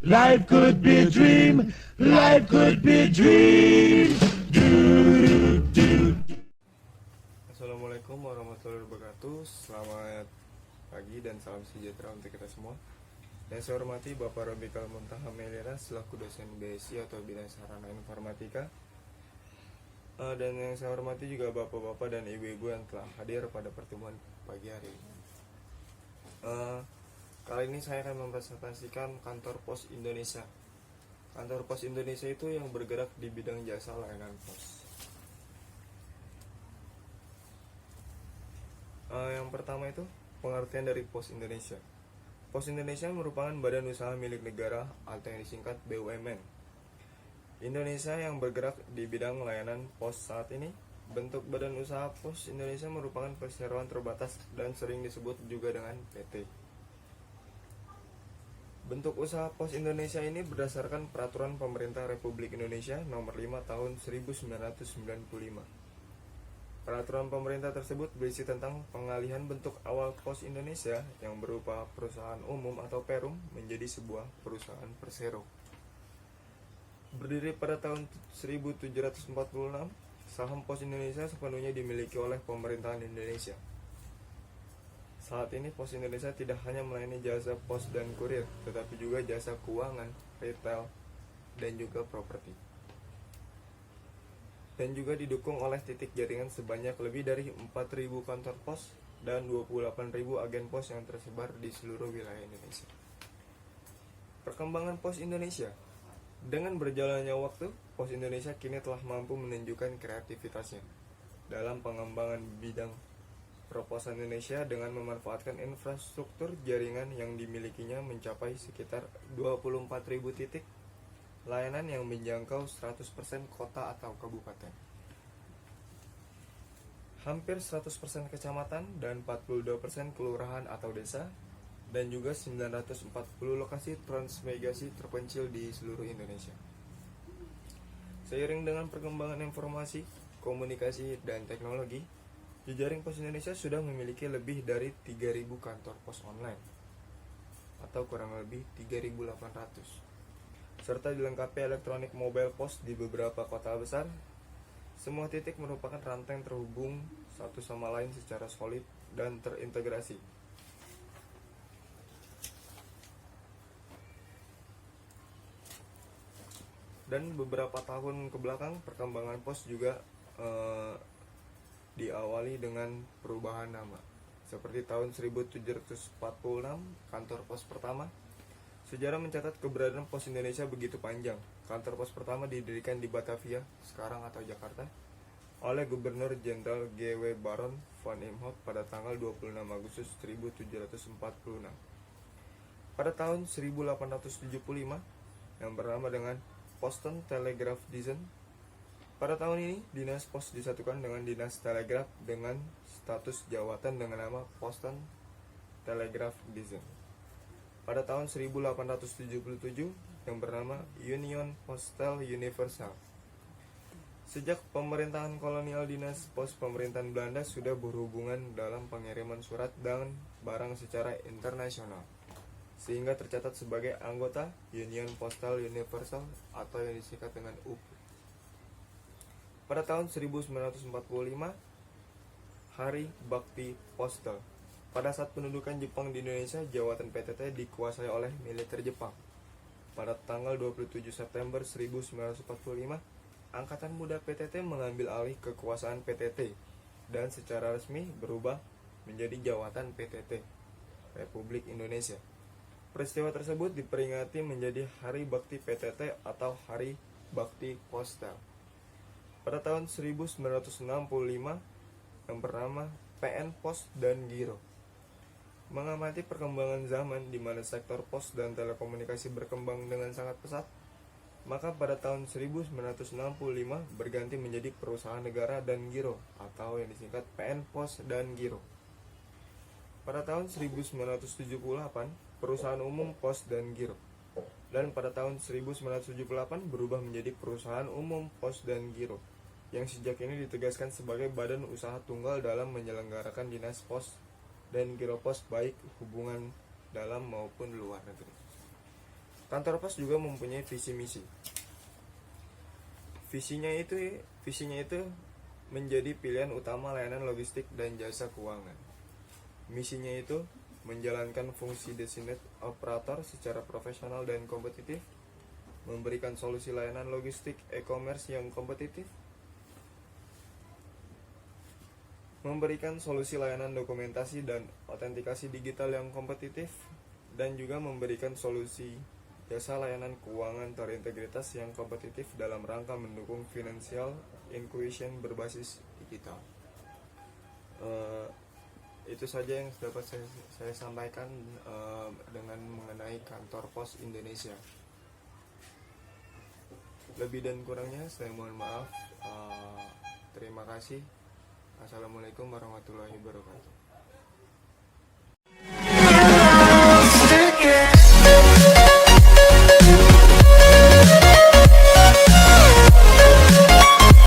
Life could be a dream. Life could be a dream. Assalamualaikum warahmatullahi wabarakatuh. Selamat pagi dan salam sejahtera untuk kita semua. Yang saya hormati Bapak Robikal Muntaha Melera selaku dosen BSI atau Bidang Sarana Informatika. Dan yang saya hormati juga bapak-bapak dan ibu-ibu yang telah hadir pada pertemuan pagi hari ini. Kali ini saya akan mempresentasikan Kantor Pos Indonesia. Kantor Pos Indonesia itu yang bergerak di bidang jasa layanan pos. Yang pertama itu pengertian dari Pos Indonesia. Pos Indonesia merupakan badan usaha milik negara atau yang disingkat BUMN Indonesia yang bergerak di bidang layanan pos saat ini. Bentuk badan usaha Pos Indonesia merupakan perseroan terbatas dan sering disebut juga dengan PT. Bentuk usaha Pos Indonesia ini berdasarkan Peraturan Pemerintah Republik Indonesia Nomor 5 Tahun 1995. Peraturan pemerintah tersebut berisi tentang pengalihan bentuk awal Pos Indonesia yang berupa perusahaan umum atau perum menjadi sebuah perusahaan persero. Berdiri pada tahun 1746, saham Pos Indonesia sepenuhnya dimiliki oleh pemerintahan Indonesia. Saat ini Pos Indonesia tidak hanya melayani jasa pos dan kurir, tetapi juga jasa keuangan, retail, dan juga properti. Dan juga didukung oleh titik jaringan sebanyak lebih dari 4.000 kantor pos dan 28.000 agen pos yang tersebar di seluruh wilayah Indonesia. Perkembangan Pos Indonesia. Dengan berjalannya waktu, Pos Indonesia kini telah mampu menunjukkan kreativitasnya dalam pengembangan bidang perposan Indonesia dengan memanfaatkan infrastruktur jaringan yang dimilikinya mencapai sekitar 24.000 titik layanan yang menjangkau 100% kota atau kabupaten, hampir 100% kecamatan dan 42% kelurahan atau desa, dan juga 940 lokasi transmigrasi terpencil di seluruh Indonesia. Seiring dengan perkembangan informasi, komunikasi, dan teknologi, jejaring Pos Indonesia sudah memiliki lebih dari 3.000 kantor pos online atau kurang lebih 3.800, serta dilengkapi elektronik mobile pos di beberapa kota besar. Semua titik merupakan rantai terhubung satu sama lain secara solid dan terintegrasi. Dan beberapa tahun ke belakang perkembangan pos juga diawali dengan perubahan nama. Seperti tahun 1746, kantor pos pertama. Sejarah mencatat keberadaan Pos Indonesia begitu panjang. Kantor pos pertama didirikan di Batavia, sekarang atau Jakarta, oleh Gubernur Jenderal G.W. Baron von Imhoff pada tanggal 26 Agustus 1746. Pada tahun 1875, yang bernama dengan Posten Telegraph Division. Pada tahun ini, Dinas Pos disatukan dengan Dinas Telegraf dengan status jawatan dengan nama Posten Telegraph Division. Pada tahun 1877, yang bernama Union Postal Universal. Sejak pemerintahan kolonial, Dinas Pos pemerintahan Belanda sudah berhubungan dalam pengiriman surat dan barang secara internasional, sehingga tercatat sebagai anggota Union Postal Universal atau yang disingkat dengan UPU. Pada tahun 1945, Hari Bakti Postal. Pada saat pendudukan Jepang di Indonesia, jawatan PTT dikuasai oleh militer Jepang. Pada tanggal 27 September 1945, Angkatan Muda PTT mengambil alih kekuasaan PTT dan secara resmi berubah menjadi Jawatan PTT Republik Indonesia. Peristiwa tersebut diperingati menjadi Hari Bakti PTT atau Hari Bakti Postal. Pada tahun 1965, yang bernama PN Pos dan Giro. Mengamati perkembangan zaman di mana sektor pos dan telekomunikasi berkembang dengan sangat pesat, maka pada tahun 1965 berganti menjadi Perusahaan Negara dan Giro atau yang disingkat PN Pos dan Giro. Pada tahun 1978, Perusahaan Umum Pos dan Giro. Dan pada tahun 1978 berubah menjadi Perusahaan Umum Pos dan Giro, yang sejak ini ditegaskan sebagai badan usaha tunggal dalam menyelenggarakan dinas pos dan giro pos baik hubungan dalam maupun luar negeri. Kantor pos juga mempunyai visi misi. Visinya itu menjadi pilihan utama layanan logistik dan jasa keuangan. Misinya itu menjalankan fungsi designated operator secara profesional dan kompetitif, memberikan solusi layanan logistik e-commerce yang kompetitif, memberikan solusi layanan dokumentasi dan autentikasi digital yang kompetitif, dan juga memberikan solusi jasa layanan keuangan terintegritas yang kompetitif dalam rangka mendukung financial inclusion berbasis digital. Itu saja yang dapat saya sampaikan dengan mengenai Kantor Pos Indonesia. Lebih dan kurangnya saya mohon maaf. Terima kasih. Assalamualaikum warahmatullahi wabarakatuh.